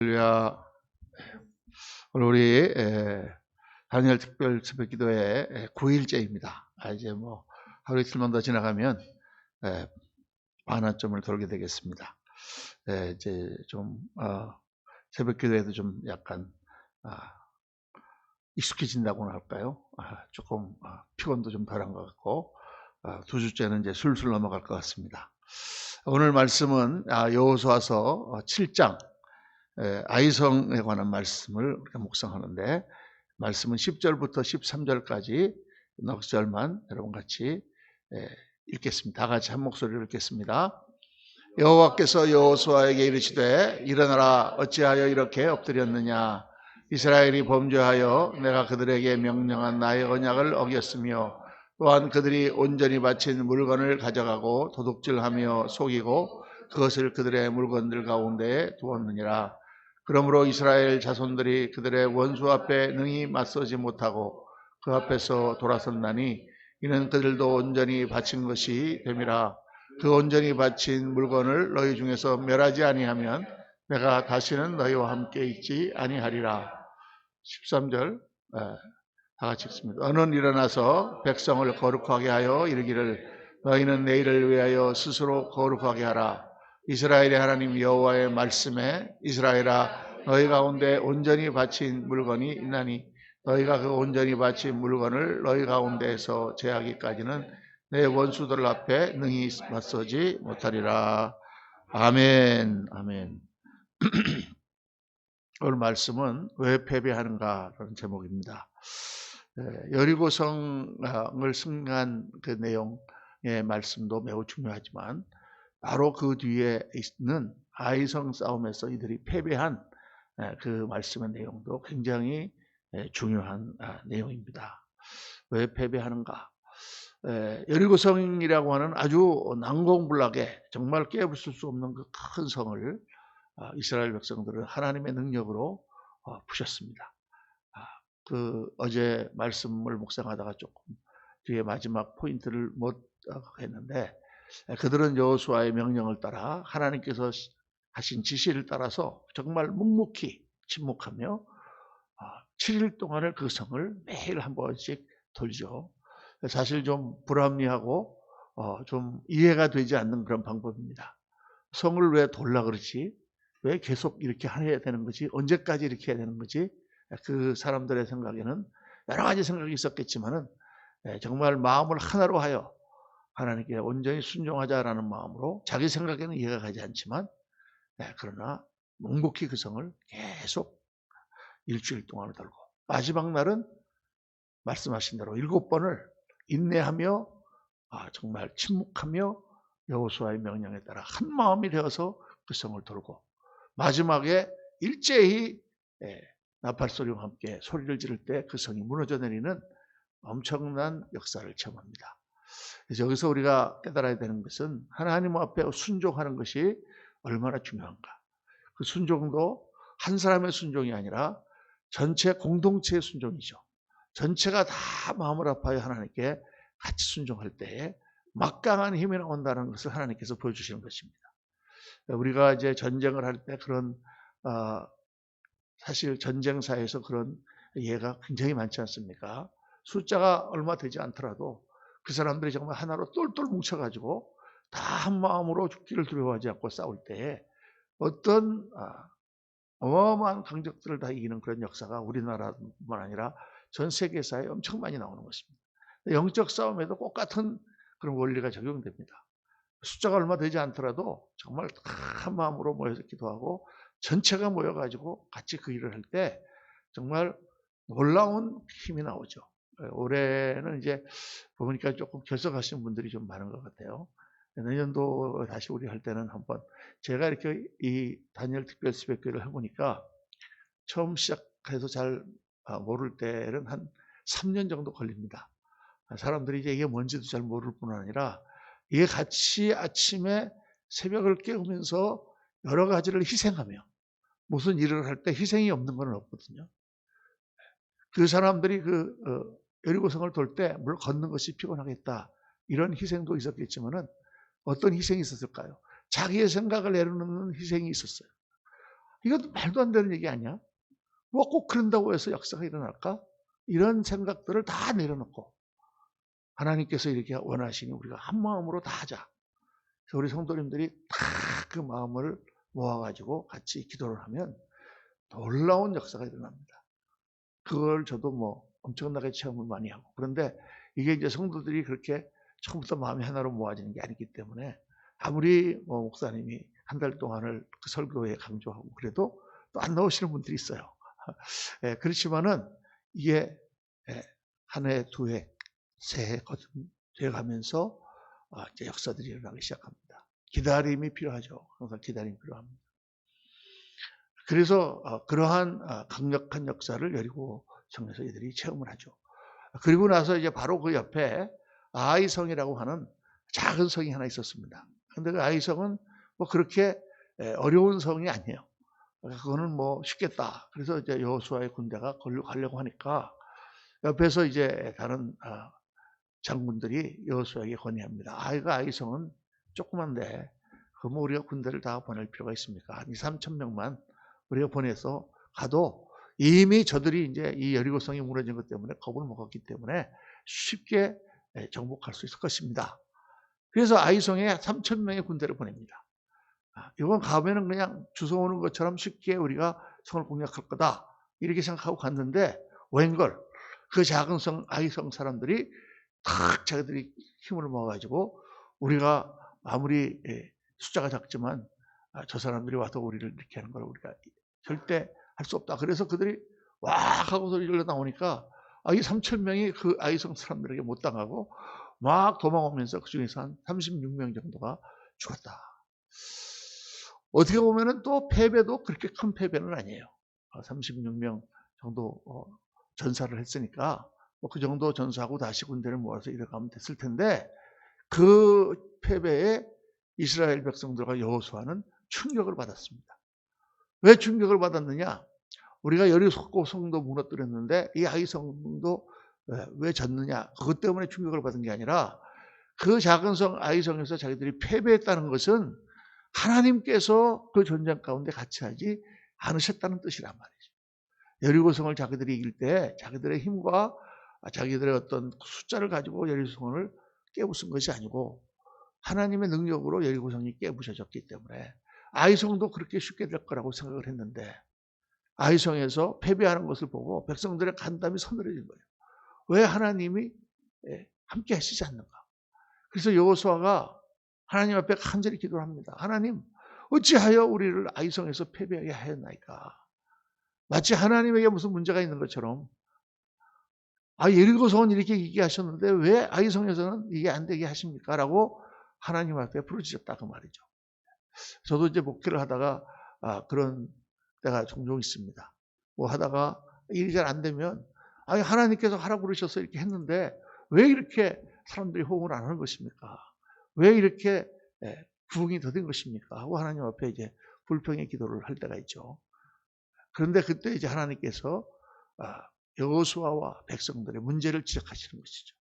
할렐루야. 오늘 우리 다니엘 특별 새벽기도회 9일째입니다. 이제 뭐 하루 이틀만 더 지나가면 반환점을 돌게 되겠습니다. 이제 좀 새벽기도회도 좀 약간 익숙해진다고나 할까요? 조금 피곤도 좀 덜한 것 같고 2주째는 이제 술술 넘어갈 것 같습니다. 오늘 말씀은 여호수아서 7장 아이성에 관한 말씀을 우리가 묵상하는데, 말씀은 10절부터 13절까지 넉 절만 여러분 같이 읽겠습니다. 다 같이 한 목소리로 읽겠습니다. 여호와께서 여호수아에게 이르시되 일어나라, 어찌하여 이렇게 엎드렸느냐. 이스라엘이 범죄하여 내가 그들에게 명령한 나의 언약을 어겼으며 또한 그들이 온전히 바친 물건을 가져가고 도둑질하며 속이고 그것을 그들의 물건들 가운데에 두었느니라. 그러므로 이스라엘 자손들이 그들의 원수 앞에 능히 맞서지 못하고 그 앞에서 돌아섰나니 이는 그들도 온전히 바친 것이 됨이라. 그 온전히 바친 물건을 너희 중에서 멸하지 아니하면 내가 다시는 너희와 함께 있지 아니하리라. 13절 다 같이 읽습니다. 너는 일어나서 백성을 거룩하게 하여 이르기를 너희는 내일을 위하여 스스로 거룩하게 하라. 이스라엘의 하나님 여호와의 말씀에 이스라엘아 너희 가운데 온전히 바친 물건이 있나니 너희가 그 온전히 바친 물건을 너희 가운데에서 제하기까지는 내 원수들 앞에 능히 맞서지 못하리라. 아멘. 아멘. 오늘 말씀은 왜 패배하는가라는 제목입니다. 여리고성을 승리한 그 내용의 말씀도 매우 중요하지만 바로 그 뒤에 있는 아이성 싸움에서 이들이 패배한 그 말씀의 내용도 굉장히 중요한 내용입니다. 왜 패배하는가? 여리고성이라고 하는 아주 난공불락에 정말 깨부술 수 없는 그 큰 성을 이스라엘 백성들은 하나님의 능력으로 부셨습니다. 어제 말씀을 묵상하다가 조금 뒤에 마지막 포인트를 못 했는데, 그들은 여호수아의 명령을 따라 하나님께서 하신 지시를 따라서 정말 묵묵히 침묵하며 7일 동안을 그 성을 매일 한 번씩 돌죠. 사실 좀 불합리하고 좀 이해가 되지 않는 그런 방법입니다. 성을 왜 돌라 그러지? 왜 계속 이렇게 해야 되는 거지? 언제까지 이렇게 해야 되는 거지? 그 사람들의 생각에는 여러 가지 생각이 있었겠지만은 정말 마음을 하나로 하여 하나님께 온전히 순종하자라는 마음으로, 자기 생각에는 이해가 가지 않지만 그러나 묵묵히 그 성을 계속 일주일 동안 돌고 마지막 날은 말씀하신 대로 7번을 인내하며 정말 침묵하며 여호수아의 명령에 따라 한 마음이 되어서 그 성을 돌고 마지막에 일제히 나팔소리와 함께 소리를 지를 때 그 성이 무너져 내리는 엄청난 역사를 체험합니다. 그래서 여기서 우리가 깨달아야 되는 것은 하나님 앞에 순종하는 것이 얼마나 중요한가. 그 순종도 한 사람의 순종이 아니라 전체 공동체의 순종이죠. 전체가 다 마음을 아파요 하나님께 같이 순종할 때에 막강한 힘이 나온다는 것을 하나님께서 보여주시는 것입니다. 우리가 이제 전쟁을 할 때 그런 사실 전쟁사에서 그런 예가 굉장히 많지 않습니까? 숫자가 얼마 되지 않더라도 그 사람들이 정말 하나로 똘똘 뭉쳐가지고 다 한 마음으로 죽기를 두려워하지 않고 싸울 때에 어떤 어마어마한 강적들을 다 이기는 그런 역사가 우리나라뿐만 아니라 전 세계사에 엄청 많이 나오는 것입니다. 영적 싸움에도 똑같은 그런 원리가 적용됩니다. 숫자가 얼마 되지 않더라도 정말 한 마음으로 모여서 기도하고 전체가 모여가지고 같이 그 일을 할 때 정말 놀라운 힘이 나오죠. 올해는 이제 보니까 조금 결석하신 분들이 좀 많은 것 같아요. 내년도 다시 우리 할 때는 한번, 제가 이렇게 이 다니엘 특별 스펙교를 해보니까 처음 시작해서 잘 모를 때는 한 3년 정도 걸립니다. 사람들이 이제 이게 뭔지도 잘 모를 뿐 아니라 이게 같이 아침에 새벽을 깨우면서 여러 가지를 희생하며 무슨 일을 할 때 희생이 없는 건 없거든요. 그 사람들이 여리고성을 돌 때 물론 걷는 것이 피곤하겠다 이런 희생도 있었겠지만은 어떤 희생이 있었을까요? 자기의 생각을 내려놓는 희생이 있었어요. 이것도 말도 안 되는 얘기 아니야? 뭐 꼭 그런다고 해서 역사가 일어날까? 이런 생각들을 다 내려놓고 하나님께서 이렇게 원하시니 우리가 한 마음으로 다 하자. 그래서 우리 성도님들이 다 그 마음을 모아가지고 같이 기도를 하면 놀라운 역사가 일어납니다. 그걸 저도 뭐 엄청나게 체험을 많이 하고, 그런데 이게 이제 성도들이 그렇게 처음부터 마음이 하나로 모아지는 게 아니기 때문에 아무리 뭐 목사님이 한 달 동안을 그 설교에 강조하고 그래도 또 안 나오시는 분들이 있어요. 예, 그렇지만은 이게 한 해, 두 해, 세 해 되어가면서 이제 역사들이 일어나기 시작합니다. 기다림이 필요하죠. 항상 기다림이 필요합니다. 그래서 그러한 강력한 역사를 여리고성에서 이들이 체험을 하죠. 그리고 나서 이제 바로 그 옆에 아이성이라고 하는 작은 성이 하나 있었습니다. 근데 그 아이성은 뭐 그렇게 어려운 성이 아니에요. 그거는 뭐 쉽겠다. 그래서 이제 여호수아의 군대가 거기로 가려고 하니까 옆에서 이제 다른 장군들이 여호수아에게 건의합니다. 아이성은 조그만데 그럼 우리가 군대를 다 보낼 필요가 있습니까? 한 2, 3천 명만 우리가 보내서 가도 이미 저들이 이제 이 여리고성이 무너진 것 때문에 겁을 먹었기 때문에 쉽게 정복할 수 있을 것입니다. 그래서 아이성에 3천 명의 군대를 보냅니다. 이건 가면은 그냥 주워오는 것처럼 쉽게 우리가 성을 공략할 거다 이렇게 생각하고 갔는데 웬걸 그 작은 성 아이성 사람들이 탁 자기들이 힘을 모아가지고 우리가 아무리 숫자가 작지만 저 사람들이 와서 우리를 이렇게 하는 걸 우리가 절대 할 수 없다. 그래서 그들이 와 하고서 일러 나오니까 이 3천 명이 그 아이성 사람들에게 못 당하고 막 도망오면서 그 중에서 한 36명 정도가 죽었다. 어떻게 보면은 또 패배도 그렇게 큰 패배는 아니에요. 36명 정도 전사를 했으니까 뭐 그 정도 전사하고 다시 군대를 모아서 이래가면 됐을 텐데 그 패배에 이스라엘 백성들과 여호수아는 충격을 받았습니다. 왜 충격을 받았느냐? 우리가 여리고 성도 무너뜨렸는데 이 아이성도 왜 졌느냐? 그것 때문에 충격을 받은 게 아니라 그 작은 성 아이성에서 자기들이 패배했다는 것은 하나님께서 그 전쟁 가운데 같이 하지 않으셨다는 뜻이란 말이죠. 여리고성을 자기들이 이길 때 자기들의 힘과 자기들의 어떤 숫자를 가지고 여리고성을 깨부순 것이 아니고 하나님의 능력으로 여리고성이 깨부셔졌기 때문에 아이성도 그렇게 쉽게 될 거라고 생각을 했는데 아이성에서 패배하는 것을 보고 백성들의 간담이 서늘해진 거예요. 왜 하나님이 함께 하시지 않는가? 그래서 여호수아가 하나님 앞에 간절히 기도를 합니다. 하나님, 어찌하여 우리를 아이성에서 패배하게 하였나이까? 마치 하나님에게 무슨 문제가 있는 것처럼 여리고성은 이렇게 얘기하셨는데 왜 아이성에서는 이게 안 되게 하십니까? 라고 하나님 앞에 부르짖었다 그 말이죠. 저도 이제 목회를 하다가 그런 때가 종종 있습니다. 뭐 하다가 일이 잘 안 되면 하나님께서 하라고 그러셔서 이렇게 했는데 왜 이렇게 사람들이 호응을 안 하는 것입니까? 왜 이렇게 부흥이 더딘 것입니까? 하고 하나님 앞에 이제 불평의 기도를 할 때가 있죠. 그런데 그때 이제 하나님께서 여호수아와 백성들의 문제를 지적하시는 것이죠.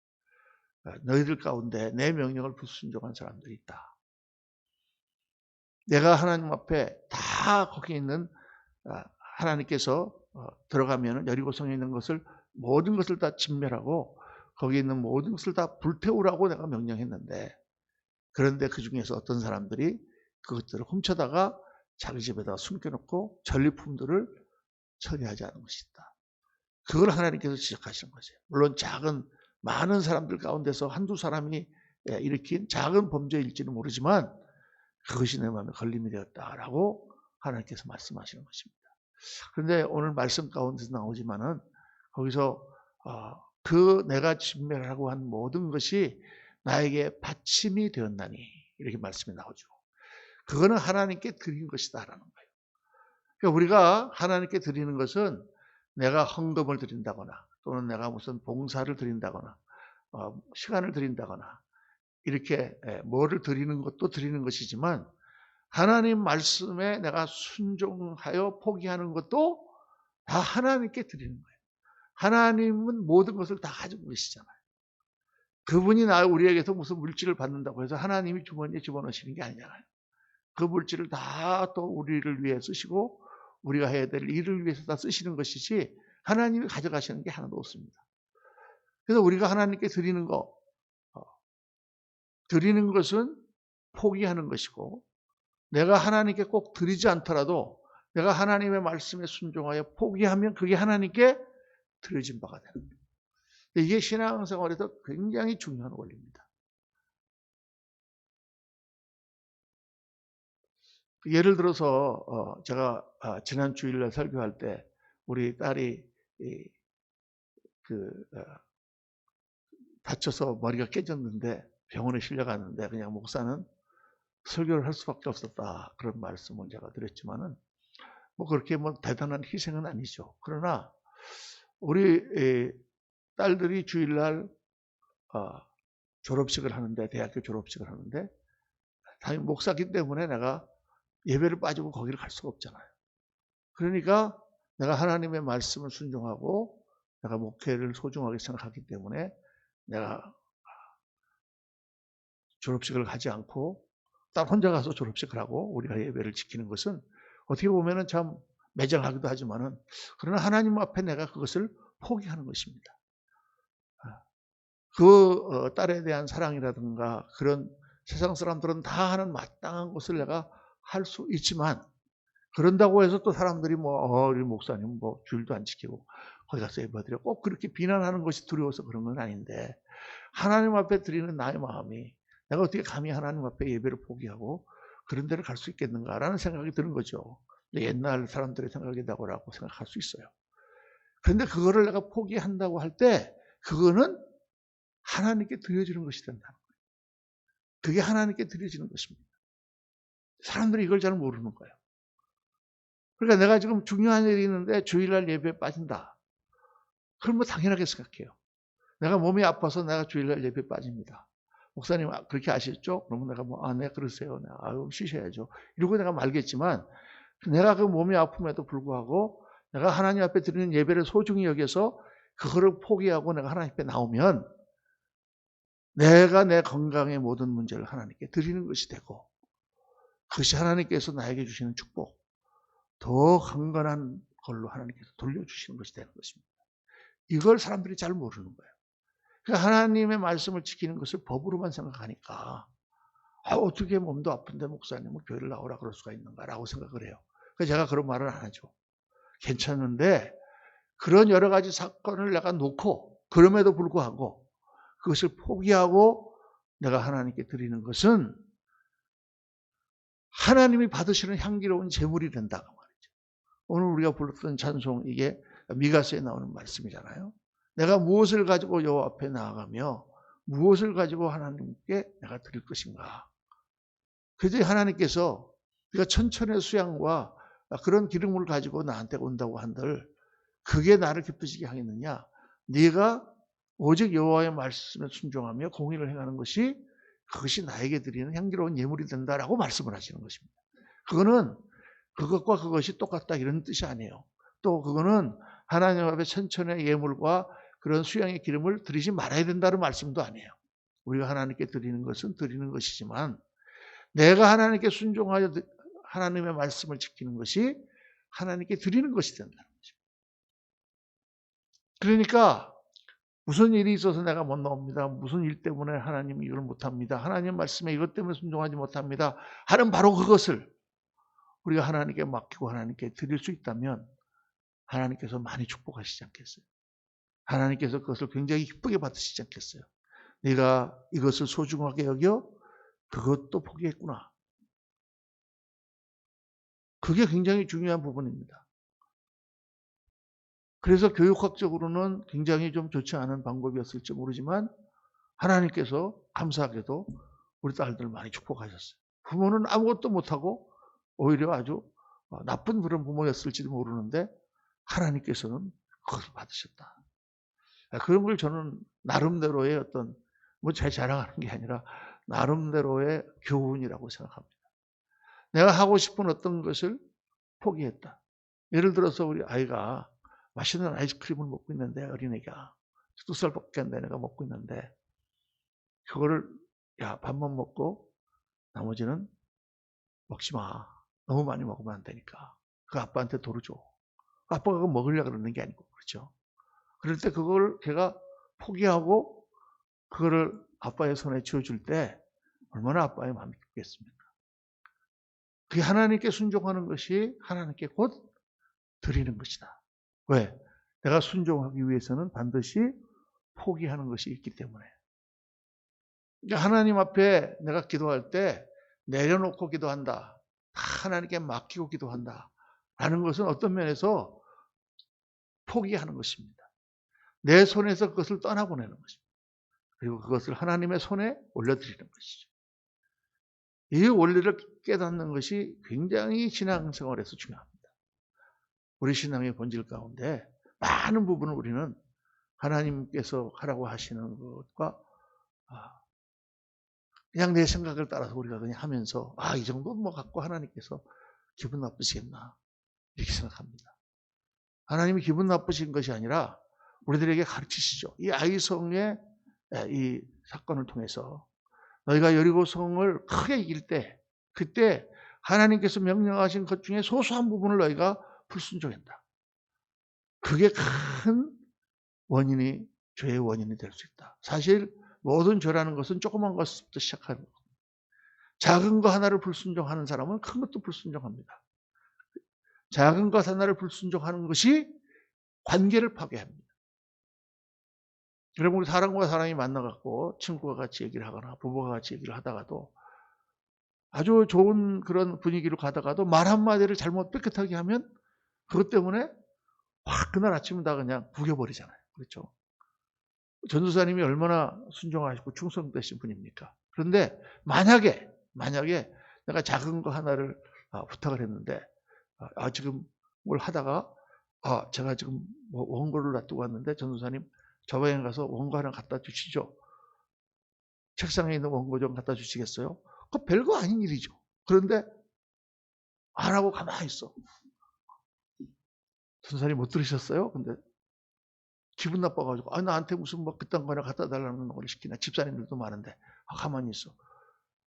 너희들 가운데 내 명령을 불순종한 사람들이 있다. 내가 하나님 앞에 다 거기 있는 하나님께서 들어가면 여리고성에 있는 것을 모든 것을 다 진멸하고 거기 있는 모든 것을 다 불태우라고 내가 명령했는데 그런데 그 중에서 어떤 사람들이 그것들을 훔쳐다가 자기 집에다 숨겨놓고 전리품들을 처리하지 않은 것이다. 그걸 하나님께서 지적하시는 거죠. 물론 많은 사람들 가운데서 한두 사람이 일으킨 작은 범죄일지는 모르지만 그것이 내 마음에 걸림이 되었다라고 하나님께서 말씀하시는 것입니다. 그런데 오늘 말씀 가운데서 나오지만은 거기서 그 내가 진멸하고 한 모든 것이 나에게 받침이 되었나니 이렇게 말씀이 나오죠. 그거는 하나님께 드린 것이다라는 거예요. 그러니까 우리가 하나님께 드리는 것은 내가 헌금을 드린다거나 또는 내가 무슨 봉사를 드린다거나 시간을 드린다거나 이렇게 뭐를 드리는 것도 드리는 것이지만 하나님 말씀에 내가 순종하여 포기하는 것도 다 하나님께 드리는 거예요. 하나님은 모든 것을 다 가지고 계시잖아요. 그분이 우리에게서 무슨 물질을 받는다고 해서 하나님이 주머니에 집어넣으시는 게 아니잖아요. 그 물질을 다 또 우리를 위해 쓰시고 우리가 해야 될 일을 위해서 다 쓰시는 것이지 하나님이 가져가시는 게 하나도 없습니다. 그래서 우리가 하나님께 드리는 것은 포기하는 것이고, 내가 하나님께 꼭 드리지 않더라도 내가 하나님의 말씀에 순종하여 포기하면 그게 하나님께 드려진 바가 되는 거예요. 이게 신앙생활에서 굉장히 중요한 원리입니다. 예를 들어서 제가 지난 주일날 설교할 때 우리 딸이 다쳐서 머리가 깨졌는데 병원에 실려갔는데 그냥 목사는 설교를 할 수밖에 없었다, 그런 말씀을 제가 드렸지만은 그렇게 대단한 희생은 아니죠. 그러나 우리 딸들이 주일날 졸업식을 하는데, 대학교 졸업식을 하는데, 당연히 목사기 때문에 내가 예배를 빠지고 거기를 갈 수가 없잖아요. 그러니까 내가 하나님의 말씀을 순종하고 내가 목회를 소중하게 생각하기 때문에 내가 졸업식을 가지 않고 딸 혼자 가서 졸업식을 하고 우리가 예배를 지키는 것은 어떻게 보면은 참 매장하기도 하지만은, 그러나 하나님 앞에 내가 그것을 포기하는 것입니다. 그 딸에 대한 사랑이라든가 그런 세상 사람들은 다 하는 마땅한 것을 내가 할 수 있지만, 그런다고 해서 또 사람들이 우리 목사님 주일도 안 지키고 거기 가서 예배드려 꼭 그렇게 비난하는 것이 두려워서 그런 건 아닌데, 하나님 앞에 드리는 나의 마음이 내가 어떻게 감히 하나님 앞에 예배를 포기하고 그런 데를 갈 수 있겠는가라는 생각이 드는 거죠. 옛날 사람들의 생각이라고 생각할 수 있어요. 그런데 그거를 내가 포기한다고 할 때 그거는 하나님께 드려지는 것이 된다는 거예요. 그게 하나님께 드려지는 것입니다. 사람들이 이걸 잘 모르는 거예요. 그러니까 내가 지금 중요한 일이 있는데 주일날 예배에 빠진다. 그럼 당연하게 생각해요. 내가 몸이 아파서 내가 주일날 예배에 빠집니다. 목사님 그렇게 아셨죠? 그러면 내가 네 그러세요. 쉬셔야죠. 이러고 내가 말겠지만, 내가 그 몸이 아픔에도 불구하고 내가 하나님 앞에 드리는 예배를 소중히 여겨서 그거를 포기하고 내가 하나님 앞에 나오면 내가 내 건강의 모든 문제를 하나님께 드리는 것이 되고, 그것이 하나님께서 나에게 주시는 축복, 더 강건한 걸로 하나님께서 돌려주시는 것이 되는 것입니다. 이걸 사람들이 잘 모르는 거예요. 그러니까 하나님의 말씀을 지키는 것을 법으로만 생각하니까 어떻게 몸도 아픈데 목사님은 교회를 나오라 그럴 수가 있는가라고 생각을 해요. 그래서 제가 그런 말을 안 하죠. 괜찮은데 그런 여러 가지 사건을 내가 놓고 그럼에도 불구하고 그것을 포기하고 내가 하나님께 드리는 것은 하나님이 받으시는 향기로운 제물이 된다고 말이죠. 오늘 우리가 불렀던 찬송, 이게 미가서에 나오는 말씀이잖아요. 내가 무엇을 가지고 여호와 앞에 나아가며 무엇을 가지고 하나님께 내가 드릴 것인가. 그래서 하나님께서 우리가 천천의 수양과 그런 기름을 가지고 나한테 온다고 한들 그게 나를 기쁘시게 하겠느냐. 네가 오직 여호와의 말씀에 순종하며 공의를 행하는 것이 그것이 나에게 드리는 향기로운 예물이 된다라고 말씀을 하시는 것입니다. 그거는 그것과 그것이 똑같다 이런 뜻이 아니에요. 또 그거는 하나님 앞에 천천의 예물과 그런 수양의 기름을 드리지 말아야 된다는 말씀도 아니에요. 우리가 하나님께 드리는 것은 드리는 것이지만 내가 하나님께 순종하여 하나님의 말씀을 지키는 것이 하나님께 드리는 것이 된다는 거죠. 그러니까 무슨 일이 있어서 내가 못 나옵니다. 무슨 일 때문에 하나님이 이걸 못합니다. 하나님 말씀에 이것 때문에 순종하지 못합니다. 하는 바로 그것을 우리가 하나님께 맡기고 하나님께 드릴 수 있다면 하나님께서 많이 축복하시지 않겠어요? 하나님께서 그것을 굉장히 기쁘게 받으시지 않겠어요? 네가 이것을 소중하게 여겨 그것도 포기했구나. 그게 굉장히 중요한 부분입니다. 그래서 교육학적으로는 굉장히 좀 좋지 않은 방법이었을지 모르지만 하나님께서 감사하게도 우리 딸들 많이 축복하셨어요. 부모는 아무것도 못하고 오히려 아주 나쁜 그런 부모였을지도 모르는데 하나님께서는 그것을 받으셨다. 그런 걸 저는 나름대로의 어떤 제 자랑하는 게 아니라 나름대로의 교훈이라고 생각합니다. 내가 하고 싶은 어떤 것을 포기했다. 예를 들어서 우리 아이가 맛있는 아이스크림을 먹고 있는데, 어린애가 2살밖에 안 된 애가 먹고 있는데 그거를 밥만 먹고 나머지는 먹지 마. 너무 많이 먹으면 안 되니까. 그 아빠한테 도로 줘. 아빠가 그거 먹으려고 그러는 게 아니고, 그렇죠? 그럴 때 그걸 걔가 포기하고 그거를 아빠의 손에 쥐어줄 때 얼마나 아빠의 마음이 깊겠습니까? 그게 하나님께 순종하는 것이 하나님께 곧 드리는 것이다. 왜? 내가 순종하기 위해서는 반드시 포기하는 것이 있기 때문에. 그러니까 하나님 앞에 내가 기도할 때 내려놓고 기도한다. 다 하나님께 맡기고 기도한다. 라는 것은 어떤 면에서 포기하는 것입니다. 내 손에서 그것을 떠나보내는 것입니다. 그리고 그것을 하나님의 손에 올려드리는 것이죠. 이 원리를 깨닫는 것이 굉장히 신앙생활에서 중요합니다. 우리 신앙의 본질 가운데 많은 부분을 우리는 하나님께서 하라고 하시는 것과 그냥 내 생각을 따라서 우리가 그냥 하면서 이 정도 뭐 갖고 하나님께서 기분 나쁘시겠나 이렇게 생각합니다. 하나님이 기분 나쁘신 것이 아니라 우리들에게 가르치시죠. 이 아이성의 이 사건을 통해서 너희가 여리고성을 크게 이길 때 그때 하나님께서 명령하신 것 중에 소소한 부분을 너희가 불순종한다. 그게 큰 원인이 죄의 원인이 될 수 있다. 사실 모든 죄라는 것은 조그만 것부터 시작하는 겁니다. 작은 거 하나를 불순종하는 사람은 큰 것도 불순종합니다. 작은 것 하나를 불순종하는 것이 관계를 파괴합니다. 여러분, 우리 사람과 사람이 만나갖고 친구가 같이 얘기를 하거나 부부가 같이 얘기를 하다가도 아주 좋은 그런 분위기로 가다가도 말 한마디를 잘못 삐끗하게 하면 그것 때문에 확 그날 아침은 다 그냥 구겨버리잖아요. 그렇죠? 전도사님이 얼마나 순종하시고 충성되신 분입니까? 그런데 만약에 내가 작은 거 하나를 부탁을 했는데 지금 뭘 하다가 제가 지금 뭐 원고를 놔두고 왔는데 전도사님 저방에 가서 원고 하나 갖다 주시죠. 책상에 있는 원고 좀 갖다 주시겠어요? 그거 별거 아닌 일이죠. 그런데 안 하고 가만히 있어. 전도사님 못 들으셨어요? 근데 기분 나빠가지고 나한테 무슨 뭐 그딴 거나 갖다 달라는 걸 시키나. 집사님들도 많은데 가만히 있어.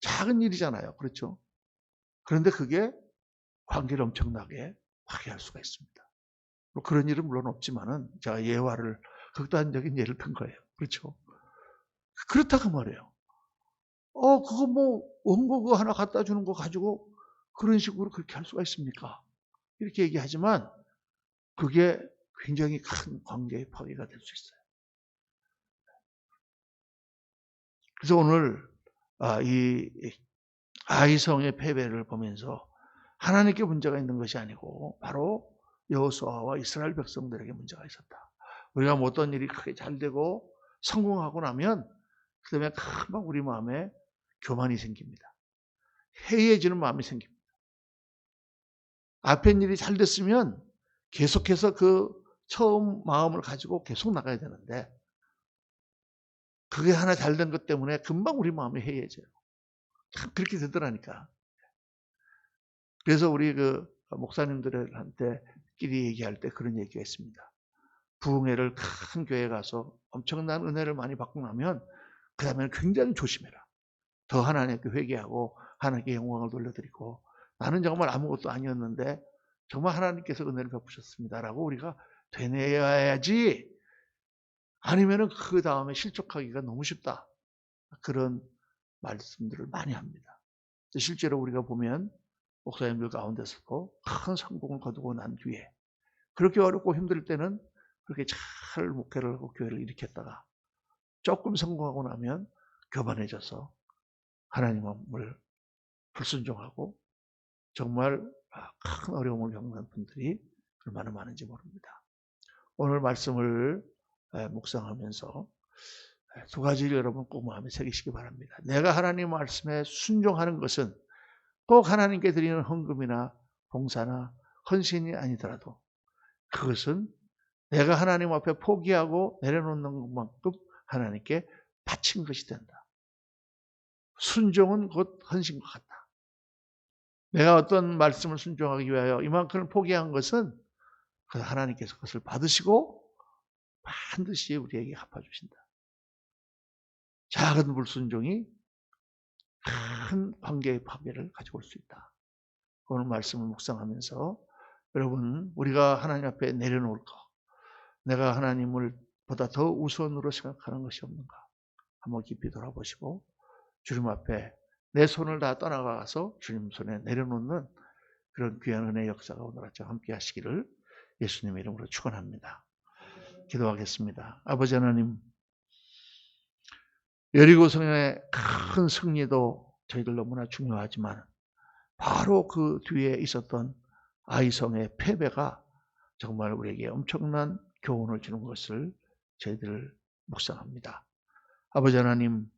작은 일이잖아요. 그렇죠? 그런데 그게 관계를 엄청나게 파괴할 수가 있습니다. 뭐 그런 일은 물론 없지만은 제가 예화를 극단적인 예를 든 거예요. 그렇죠? 그렇다고 말해요. 그거 뭐 원고 그거 하나 갖다 주는 거 가지고 그런 식으로 그렇게 할 수가 있습니까? 이렇게 얘기하지만 그게 굉장히 큰 관계의 파괴가 될 수 있어요. 그래서 오늘 이 아이성의 패배를 보면서 하나님께 문제가 있는 것이 아니고 바로 여호수아와 이스라엘 백성들에게 문제가 있었다. 우리가 뭐 어떤 일이 크게 잘 되고 성공하고 나면 그 다음에 금방 우리 마음에 교만이 생깁니다. 해이해지는 마음이 생깁니다. 앞에 일이 잘 됐으면 계속해서 그 처음 마음을 가지고 계속 나가야 되는데 그게 하나 잘 된 것 때문에 금방 우리 마음이 해이해져요. 참 그렇게 되더라니까. 그래서 우리 그 목사님들한테 끼리 얘기할 때 그런 얘기가 있습니다. 부흥회를 큰 교회에 가서 엄청난 은혜를 많이 받고 나면 그 다음에는 굉장히 조심해라. 더 하나님께 회개하고 하나님께 영광을 돌려드리고 나는 정말 아무것도 아니었는데 정말 하나님께서 은혜를 베푸셨습니다라고 우리가 되뇌어야지. 아니면은 그 다음에 실족하기가 너무 쉽다. 그런 말씀들을 많이 합니다. 실제로 우리가 보면 목사님들 가운데서도 큰 성공을 거두고 난 뒤에 그렇게 어렵고 힘들 때는 그렇게 잘 목회를 하고 교회를 일으켰다가 조금 성공하고 나면 교만해져서 하나님을 불순종하고 정말 큰 어려움을 겪는 분들이 얼마나 많은지 모릅니다. 오늘 말씀을 묵상하면서 두 가지를 여러분 꼭 마음에 새기시기 바랍니다. 내가 하나님 말씀에 순종하는 것은 꼭 하나님께 드리는 헌금이나 봉사나 헌신이 아니더라도 그것은 내가 하나님 앞에 포기하고 내려놓는 것만큼 하나님께 바친 것이 된다. 순종은 곧 헌신과 같다. 내가 어떤 말씀을 순종하기 위하여 이만큼을 포기한 것은 하나님께서 그것을 받으시고 반드시 우리에게 갚아주신다. 작은 불순종이 큰 관계의 파괴를 가지고 올 수 있다. 오늘 말씀을 묵상하면서 여러분, 우리가 하나님 앞에 내려놓을 것, 내가 하나님을 보다 더 우선으로 생각하는 것이 없는가? 한번 깊이 돌아보시고 주님 앞에 내 손을 다 떠나가서 주님 손에 내려놓는 그런 귀한 은혜의 역사가 오늘 아침 함께 하시기를 예수님의 이름으로 축원합니다. 기도하겠습니다. 아버지 하나님, 여리고성의 큰 승리도 저희들 너무나 중요하지만 바로 그 뒤에 있었던 아이성의 패배가 정말 우리에게 엄청난 교훈을 주는 것을 저희들 묵상합니다. 아버지 하나님,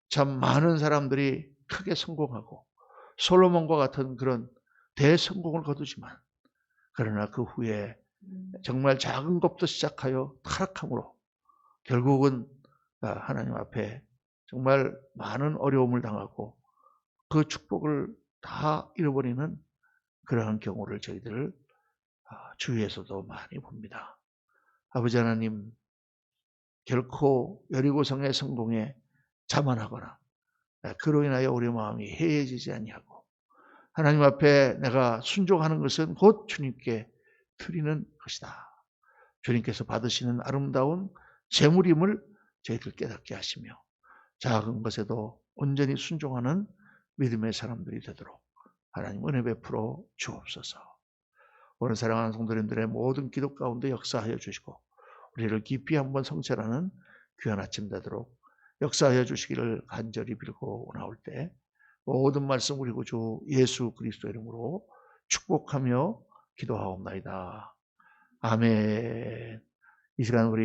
참 많은 사람들이 크게 성공하고 솔로몬과 같은 그런 대성공을 거두지만 그러나 그 후에 정말 작은 것부터 시작하여 타락함으로 결국은 하나님 앞에 정말 많은 어려움을 당하고 그 축복을 다 잃어버리는 그러한 경우를 저희들 주위에서도 많이 봅니다. 아버지 하나님, 결코 여리고성의 성공에 자만하거나 그로 인하여 우리 마음이 해해지지 아니하고 하나님 앞에 내가 순종하는 것은 곧 주님께 드리는 것이다. 주님께서 받으시는 아름다운 재물임을 저희들 깨닫게 하시며 작은 것에도 온전히 순종하는 믿음의 사람들이 되도록 하나님 은혜 베풀어 주옵소서. 오늘 사랑하는 성도님들의 모든 기도 가운데 역사하여 주시고 우리를 깊이 한번 성찰하는 귀한 아침 되도록 역사하여 주시기를 간절히 빌고 나올 때 모든 말씀 우리 구주 예수 그리스도 이름으로 축복하며 기도하옵나이다. 아멘. 이 시간 우리